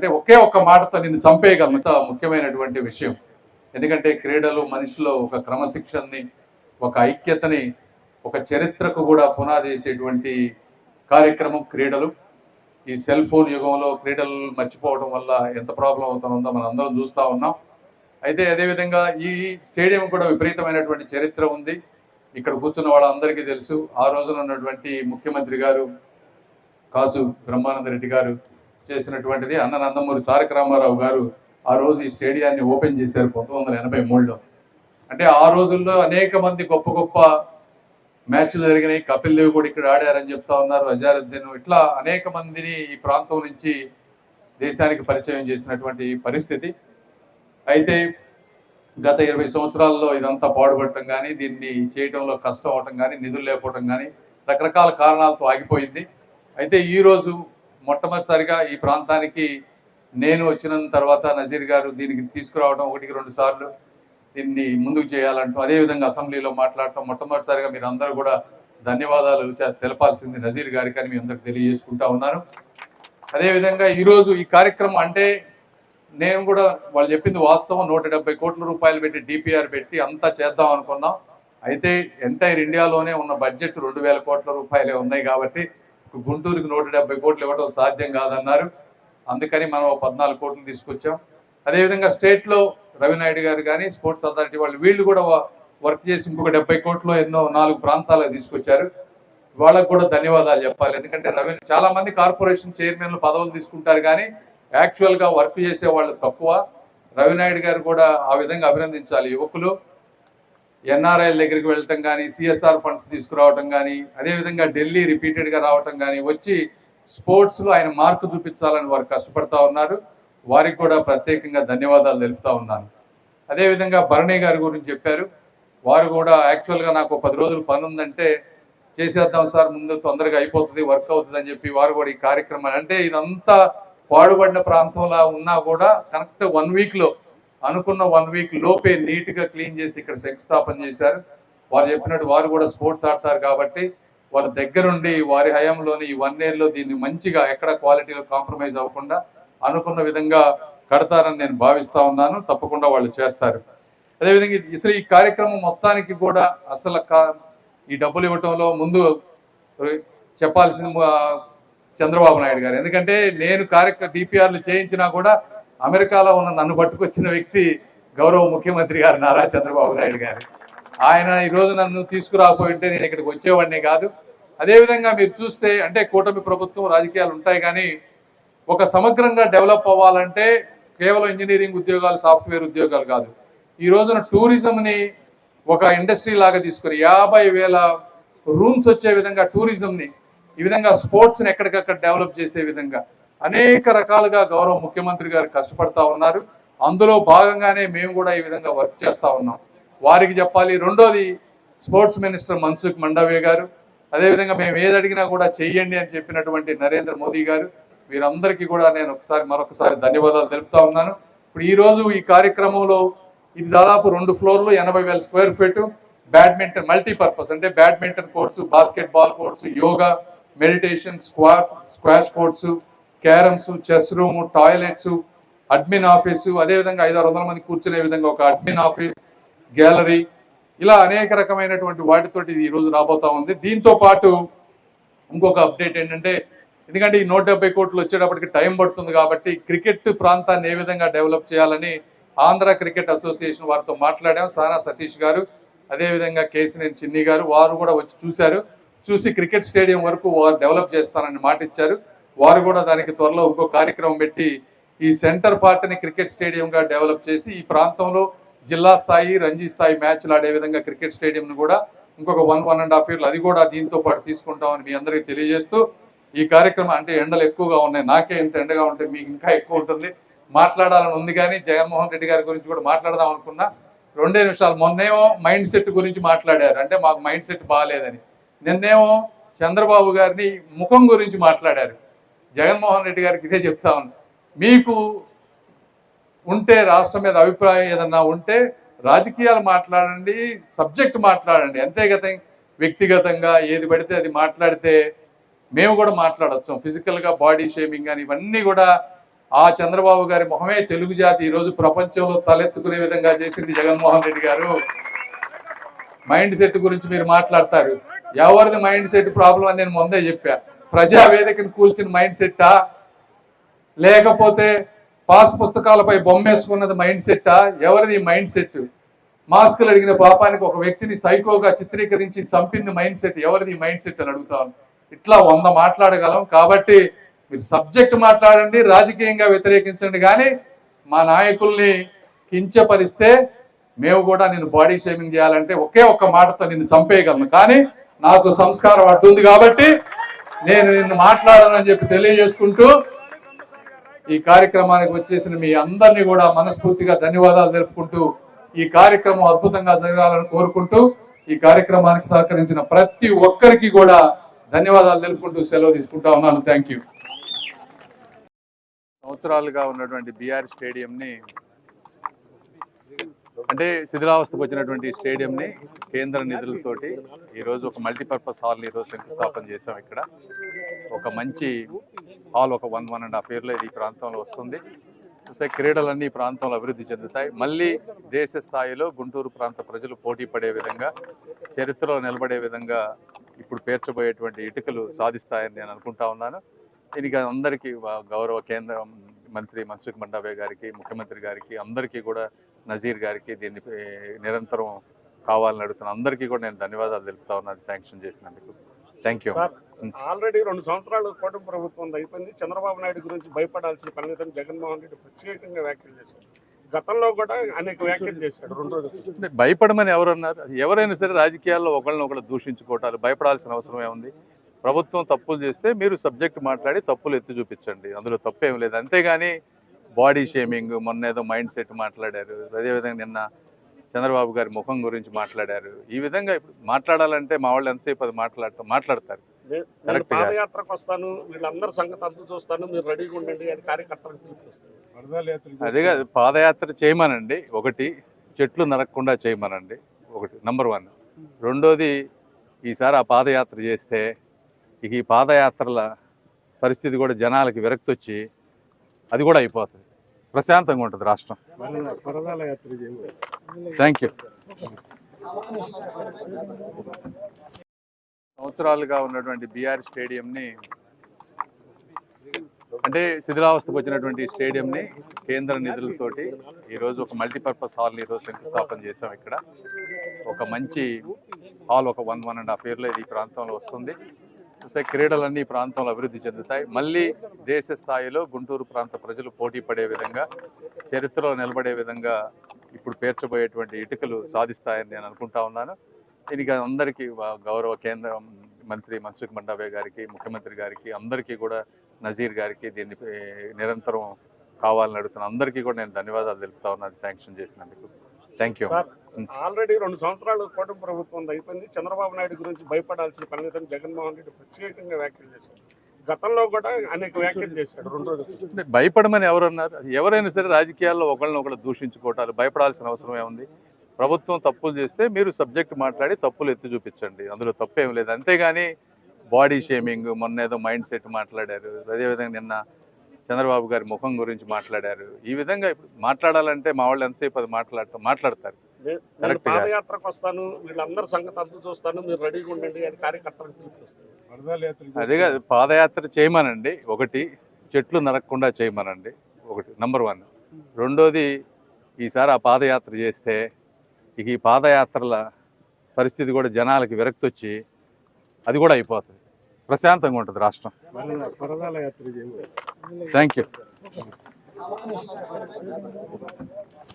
అంటే ఒకే ఒక్క మాటతో నిన్ను చంపేయగలంత ముఖ్యమైనటువంటి విషయం. ఎందుకంటే క్రీడలు మనిషిలో ఒక క్రమశిక్షణని, ఒక ఐక్యతని, ఒక చరిత్రకు కూడా పునాది వేసేటువంటి కార్యక్రమం క్రీడలు. ఈ సెల్ ఫోన్ యుగంలో క్రీడలు మర్చిపోవడం వల్ల ఎంత ప్రాబ్లం అవుతుందో మనం అందరం చూస్తూ ఉన్నాం. అయితే అదేవిధంగా ఈ స్టేడియం కూడా విపరీతమైనటువంటి చరిత్ర ఉంది. ఇక్కడ కూర్చున్న వాళ్ళందరికీ తెలుసు. ఆ రోజున ఉన్నటువంటి ముఖ్యమంత్రి గారు కాసు బ్రహ్మానంద రెడ్డి గారు చేసినటువంటిది. అన్న నందమూరి తారక రామారావు గారు ఆ రోజు ఈ స్టేడియాన్ని ఓపెన్ చేశారు 1983లో. అంటే ఆ రోజుల్లో అనేక మంది గొప్ప గొప్ప మ్యాచ్లు జరిగినాయి. కపిల్ దేవ్ కూడా ఇక్కడ ఆడారని చెప్తా ఉన్నారు. అజారుద్దీన్, ఇట్లా అనేక మందిని ఈ ప్రాంతం నుంచి దేశానికి పరిచయం చేసినటువంటి పరిస్థితి. అయితే గత 20 సంవత్సరాల్లో ఇదంతా పాడుపడటం కానీ, దీన్ని చేయడంలో కష్టం అవటం కానీ, నిధులు లేకపోవటం కానీ రకరకాల కారణాలతో ఆగిపోయింది. అయితే ఈరోజు మొట్టమొదటిసారిగా ఈ ప్రాంతానికి నేను వచ్చిన తర్వాత నజీర్ గారు దీనికి తీసుకురావడం 1-2 సార్లు దీన్ని ముందుకు చేయాలంటూ, అదేవిధంగా అసెంబ్లీలో మాట్లాడటం, మొట్టమొదటిసారిగా మీరు అందరూ కూడా ధన్యవాదాలు తెలపాల్సింది నజీర్ గారికి అని మీ అందరికి తెలియజేసుకుంటా ఉన్నాను. అదేవిధంగా ఈరోజు ఈ కార్యక్రమం అంటే నేను కూడా వాళ్ళు చెప్పింది వాస్తవం. 170 కోట్ల రూపాయలు పెట్టి డిపిఆర్ పెట్టి అంతా చేద్దాం అనుకున్నాం. అయితే ఎంటైర్ ఇండియాలోనే ఉన్న బడ్జెట్ 2000 కోట్ల రూపాయలే ఉన్నాయి కాబట్టి గుంటూరుకి 170 కోట్లు ఇవ్వడం సాధ్యం కాదన్నారు. అందుకని మనం 14 కోట్లు తీసుకొచ్చాం. అదేవిధంగా స్టేట్లో రవినాయుడు గారు కానీ, స్పోర్ట్స్ అథారిటీ వాళ్ళు వీళ్ళు కూడా వర్క్ చేసి ఇంకొక 70 కోట్లు ఎన్నో 4 ప్రాంతాలకు తీసుకొచ్చారు. వాళ్ళకు కూడా ధన్యవాదాలు చెప్పాలి. ఎందుకంటే చాలా మంది కార్పొరేషన్ చైర్మన్లు పదవులు తీసుకుంటారు కానీ యాక్చువల్గా వర్క్ చేసే వాళ్ళు తక్కువ. రవినాయుడు గారు కూడా ఆ విధంగా అభినందించాలి. యువకులు ఎన్ఆర్ఐల దగ్గరికి వెళ్ళటం కానీ, సిఎస్ఆర్ ఫండ్స్ తీసుకురావటం కానీ, అదేవిధంగా ఢిల్లీ రిపీటెడ్గా రావటం కానీ, వచ్చి స్పోర్ట్స్లో ఆయన మార్కు చూపించాలని వారు కష్టపడతా ఉన్నారు. వారికి కూడా ప్రత్యేకంగా ధన్యవాదాలు తెలుపుతా ఉన్నాను. అదేవిధంగా భరణి గారి గురించి చెప్పారు. వారు కూడా యాక్చువల్గా నాకు 10 రోజులు పని ఉందంటే చేసేద్దాం సార్, ముందు తొందరగా అయిపోతుంది, వర్క్ అవుతుంది అని చెప్పి వారు కూడా ఈ కార్యక్రమాన్ని, అంటే ఇదంతా పాడుబడిన ప్రాంతంలో ఉన్నా కూడా కరెక్ట్ 1 వీక్లో అనుకున్న 1 వీక్ లోపే నీట్గా క్లీన్ చేసి ఇక్కడ శంకుస్థాపన చేశారు. వారు చెప్పినట్టు వారు కూడా స్పోర్ట్స్ ఆడతారు కాబట్టి వారి దగ్గరుండి వారి హయాంలోని ఈ 1 yearలో దీన్ని మంచిగా ఎక్కడ క్వాలిటీలో కాంప్రమైజ్ అవ్వకుండా అనుకున్న విధంగా కడతారని నేను భావిస్తా ఉన్నాను. తప్పకుండా వాళ్ళు చేస్తారు. అదేవిధంగా అసలు ఈ కార్యక్రమం మొత్తానికి కూడా అసలు ఈ డబ్బులు ఇవ్వటంలో ముందు చెప్పాల్సింది చంద్రబాబు నాయుడు గారు. ఎందుకంటే నేను డిపిఆర్లు చేయించినా కూడా అమెరికాలో ఉన్న నన్ను పట్టుకొచ్చిన వ్యక్తి గౌరవ ముఖ్యమంత్రి గారు నారా చంద్రబాబు నాయుడు గారు. ఆయన ఈరోజు నన్ను తీసుకురాకపోయింటే నేను ఇక్కడికి వచ్చేవాడినే కాదు. అదేవిధంగా మీరు చూస్తే అంటే కూటమి ప్రభుత్వం రాజకీయాలు ఉంటాయి కానీ ఒక సమగ్రంగా డెవలప్ అవ్వాలంటే కేవలం ఇంజనీరింగ్ ఉద్యోగాలు, సాఫ్ట్వేర్ ఉద్యోగాలు కాదు. ఈ రోజున టూరిజంని ఒక ఇండస్ట్రీ లాగా తీసుకుని 50,000 రూమ్స్ వచ్చే విధంగా టూరిజంని, ఈ విధంగా స్పోర్ట్స్ని ఎక్కడికక్కడ డెవలప్ చేసే విధంగా అనేక రకాలుగా గౌరవ ముఖ్యమంత్రి గారు కష్టపడతా ఉన్నారు. అందులో భాగంగానే మేము కూడా ఈ విధంగా వర్క్ చేస్తూ ఉన్నాం. వారికి చెప్పాలి. రెండోది స్పోర్ట్స్ మినిస్టర్ మన్సుఖ్ మండవ్య గారు, అదేవిధంగా మేము ఏది అడిగినా కూడా చెయ్యండి అని చెప్పినటువంటి నరేంద్ర మోదీ గారు, వీరందరికీ కూడా నేను మరొకసారి ధన్యవాదాలు తెలుపుతా ఉన్నాను. ఇప్పుడు ఈరోజు ఈ కార్యక్రమంలో ఇది దాదాపు 2 ఫ్లోర్లు 80,000 స్క్వేర్ ఫీట్ బ్యాడ్మింటన్ మల్టీపర్పస్, అంటే badminton course, basketball course, yoga, meditation, squash course, carroms, chess room, toilets, admin office, అదేవిధంగా 500-600 మంది కూర్చునే విధంగా ఒక అడ్మిన్ ఆఫీస్, గ్యాలరీ, ఇలా అనేక రకమైనటువంటి వాటితోటి ఇది ఈరోజు రాబోతా ఉంది. దీంతో పాటు ఇంకొక అప్డేట్ ఏంటంటే, ఎందుకంటే ఈ 170 కోట్లు వచ్చేటప్పటికి టైం పడుతుంది కాబట్టి క్రికెట్ ప్రాంతాన్ని ఏ విధంగా డెవలప్ చేయాలని ఆంధ్ర క్రికెట్ అసోసియేషన్ వారితో మాట్లాడాం. సానా సతీష్ గారు, అదేవిధంగా కేసినేని చిన్ని గారు, వారు కూడా వచ్చి చూసి క్రికెట్ స్టేడియం వరకు వారు డెవలప్ చేస్తానని మాట ఇచ్చారు. వారు కూడా దానికి త్వరలో ఇంకో కార్యక్రమం పెట్టి ఈ సెంటర్ పార్ట్ని క్రికెట్ స్టేడియంగా డెవలప్ చేసి ఈ ప్రాంతంలో జిల్లా స్థాయి, రంజీ స్థాయి మ్యాచ్లు ఆడే విధంగా క్రికెట్ స్టేడియంను కూడా ఇంకొక 1-1.5 years అది కూడా దీంతో పాటు తీసుకుంటామని మీ అందరికీ తెలియజేస్తూ, ఈ కార్యక్రమం అంటే ఎండలు ఎక్కువగా ఉన్నాయి, నాకే ఇంత ఎండగా ఉంటే మీకు ఇంకా ఎక్కువ ఉంటుంది, మాట్లాడాలని ఉంది. కానీ జగన్మోహన్ రెడ్డి గారి గురించి కూడా మాట్లాడదాం అనుకున్నా. 2 నిమిషాలు. మొన్నేమో మైండ్ సెట్ గురించి మాట్లాడారు, అంటే మాకు మైండ్ సెట్ బాగాలేదని. నిన్నేమో చంద్రబాబు గారిని ముఖం గురించి మాట్లాడారు. జగన్మోహన్ రెడ్డి గారికి ఇదే చెప్తా ఉన్నా, మీకు ఉంటే రాష్ట్రం మీద అభిప్రాయం ఏదన్నా ఉంటే రాజకీయాలు మాట్లాడండి, సబ్జెక్ట్ మాట్లాడండి, వ్యక్తిగతంగా ఏది పడితే అది మాట్లాడితే మేము కూడా మాట్లాడొచ్చు. ఫిజికల్గా బాడీ షేమింగ్ కానీ ఇవన్నీ కూడా ఆ చంద్రబాబు గారి మొహమే తెలుగు జాతి ఈరోజు ప్రపంచంలో తలెత్తుకునే విధంగా చేసింది జగన్మోహన్ రెడ్డి గారు. మైండ్ సెట్ గురించి మీరు మాట్లాడతారు. ఎవరిది మైండ్ సెట్ ప్రాబ్లం అని నేను ముందే చెప్పా. ప్రజావేదికను కూల్చిన మైండ్ సెట్టా, లేకపోతే పాస్ పుస్తకాలపై బొమ్మేసుకున్నది మైండ్ సెట్టా? ఎవరిది మైండ్ సెట్? మాస్కులు అడిగిన పాపానికి ఒక వ్యక్తిని సైకోగా చిత్రీకరించి చంపింది మైండ్ సెట్. ఎవరిది మైండ్ సెట్ అని అడుగుతాను. ఇట్లా 100 మాట్లాడగలం. కాబట్టి మీరు సబ్జెక్ట్ మాట్లాడండి, రాజకీయంగా వ్యతిరేకించండి, కానీ మా నాయకుల్ని కించపరిస్తే మేము కూడా నిన్ను బాడీ షేమింగ్ చేయాలంటే ఒకే ఒక్క మాటతో నిన్ను చంపేయగలను. కానీ నాకు సంస్కారం అడ్డుంది కాబట్టి నేను నిన్ను మాట్లాడనని చెప్పి తెలియజేసుకుంటూ ఈ కార్యక్రమానికి వచ్చేసిన మీ అందరినీ కూడా మనస్ఫూర్తిగా ధన్యవాదాలు తెలుపుకుంటూ ఈ కార్యక్రమం అద్భుతంగా జరగాలని కోరుకుంటూ ఈ కార్యక్రమానికి సహకరించిన ప్రతి ఒక్కరికి కూడా ధన్యవాదాలు తెలుపుకుంటూ సెలవు తీసుకుంటా ఉన్నాను. Thank you. సంవత్సరాలుగా ఉన్నటువంటి బీఆర్ స్టేడియంని, అంటే శిథిలావస్థకు వచ్చినటువంటి స్టేడియంని కేంద్ర నిధులతోటి ఈరోజు ఒక మల్టీపర్పస్ హాల్ని ఈరోజు శంకుస్థాపన చేసాం. ఇక్కడ ఒక మంచి హాల్ ఒక 1.5 yearలో ఇది ఈ ప్రాంతంలో వస్తుంది. క్రీడలన్నీ ఈ ప్రాంతంలో అభివృద్ధి చెందుతాయి. మళ్ళీ దేశ స్థాయిలో గుంటూరు ప్రాంత ప్రజలు పోటీ పడే విధంగా, చరిత్రలో నిలబడే విధంగా ఇప్పుడు పేర్చబోయేటువంటి ఇటుకలు సాధిస్తాయని నేను అనుకుంటా ఉన్నాను. దీనికి అందరికీ గౌరవ కేంద్ర మంత్రి మన్సుఖ్ మండావే గారికి, ముఖ్యమంత్రి గారికి, అందరికీ కూడా, నజీర్ గారికి దీన్ని నిరంతరం కావాలని అడుగుతున్న అందరికీ కూడా నేను ధన్యవాదాలు తెలుపుతా ఉన్నాను శాంక్షన్ చేసినందుకు. Thank you. ఆల్రెడీ 2 సంవత్సరాలు కూటమి ప్రభుత్వం అయిపోయింది. చంద్రబాబు నాయుడు గురించి భయపడాల్సిన పని లేదని జగన్మోహన్ రెడ్డి ప్రత్యేకంగా వ్యాఖ్యలు చేశారు. గతంలో కూడా అనేక వ్యాఖ్యలు చేశాడు 2 రోజులు. భయపడమని ఎవరన్నారు? ఎవరైనా సరే రాజకీయాల్లో ఒకళ్ళని దూషించుకోవటాలు భయపడాల్సిన అవసరం ఏముంది? ప్రభుత్వం తప్పులు చేస్తే మీరు సబ్జెక్ట్ మాట్లాడి తప్పులు ఎత్తి చూపించండి, అందులో తప్పేం లేదు. అంతేగాని బాడీ షేమింగ్, మొన్న ఏదో మైండ్ సెట్ మాట్లాడారు, అదేవిధంగా నిన్న చంద్రబాబు గారి ముఖం గురించి మాట్లాడారు. ఈ విధంగా ఇప్పుడు మాట్లాడాలంటే మా వాళ్ళు ఎంతసేపు అది మాట్లాడతారు. పాదయాత్రకు వస్తాను, వీళ్ళందరూ సంగతి అంతా చూస్తాను, మీరు రెడీగా ఉండండి అని కార్యకర్తలకు చూపిస్తారు. అదేగా పాదయాత్ర చేయమనండి. ఒకటి, చెట్లు నరకకుండా చేయమనండి. ఒకటి నంబర్ 1. రెండోది, ఈసారి ఆ పాదయాత్ర చేస్తే ఇక ఈ పాదయాత్రల పరిస్థితి కూడా జనాలకి విరక్తి వచ్చి అది కూడా అయిపోతుంది. ప్రశాంతంగా ఉంటుంది రాష్ట్రం. Thank you. సంవత్సరాలుగా ఉన్నటువంటి బీఆర్ స్టేడియంని, అంటే శిథిలావస్థకు వచ్చినటువంటి స్టేడియంని కేంద్ర నిధులతోటి ఈరోజు ఒక మల్టీపర్పస్ హాల్ని ఈరోజు శంకుస్థాపన చేసాం. ఇక్కడ ఒక మంచి హాల్ ఒక 1.5 yearలో ఇది ఈ ప్రాంతంలో వస్తుంది. క్రీడలన్నీ ఈ ప్రాంతంలో అభివృద్ధి చెందుతాయి. మళ్ళీ దేశ స్థాయిలో గుంటూరు ప్రాంత ప్రజలు పోటీ పడే విధంగా, చరిత్రలో నిలబడే విధంగా ఇప్పుడు పేర్చబోయేటువంటి ఇటుకలు సాధిస్తాయని నేను అనుకుంటా ఉన్నాను. దీనికి అందరికీ గౌరవ కేంద్ర మంత్రి మన్సుఖ్ మండావే గారికి, ముఖ్యమంత్రి గారికి, అందరికీ కూడా, నజీర్ గారికి దీన్ని నిరంతరం కావాలని అడుగుతున్న అందరికీ కూడా నేను ధన్యవాదాలు తెలుపుతా ఉన్నాను శాంక్షన్ చేసినందుకు. Thank you. ఆల్రెడీ 2 సంవత్సరాలు కూటమి ప్రభుత్వం అయిపోయింది. చంద్రబాబు నాయుడు గురించి భయపడాల్సిన పని లేదని జగన్మోహన్ రెడ్డి ప్రత్యేకంగా వ్యాఖ్యలు చేశారు. గతంలో కూడా అనేక వ్యాఖ్యలు చేశాడు 2 రోజులు. భయపడమని ఎవరన్నారు? ఎవరైనా సరే రాజకీయాల్లో ఒకళ్ళని దూషించుకోవటాలు భయపడాల్సిన అవసరం ఏముంది? ప్రభుత్వం తప్పులు చేస్తే మీరు సబ్జెక్ట్ మాట్లాడి తప్పులు ఎత్తి చూపించండి, అందులో తప్పేం లేదు. అంతేగాని బాడీ షేమింగ్, మొన్న ఏదో మైండ్ సెట్ మాట్లాడారు, అదేవిధంగా నిన్న చంద్రబాబు గారి ముఖం గురించి మాట్లాడారు. ఈ విధంగా ఇప్పుడు మాట్లాడాలంటే మా వాళ్ళు ఎంతసేపు అది మాట్లాడతారు. పాదయాత్రకు వస్తాను, వీళ్ళందరూ సంగతి అంతా చూస్తాను, మీరు రెడీగా ఉండండి అని కార్యకర్తలకు చూపిస్తారు. అదేగా పాదయాత్ర చేయమనండి. ఒకటి, చెట్లు నరకకుండా చేయమనండి. ఒకటి నంబర్ 1. రెండోది, ఈసారి ఆ పాదయాత్ర చేస్తే ఇక ఈ పాదయాత్రల పరిస్థితి కూడా జనాలకి విరక్తి వచ్చి అది కూడా అయిపోతుంది. ప్రశాంతంగా ఉంటుంది రాష్ట్రం. Thank you.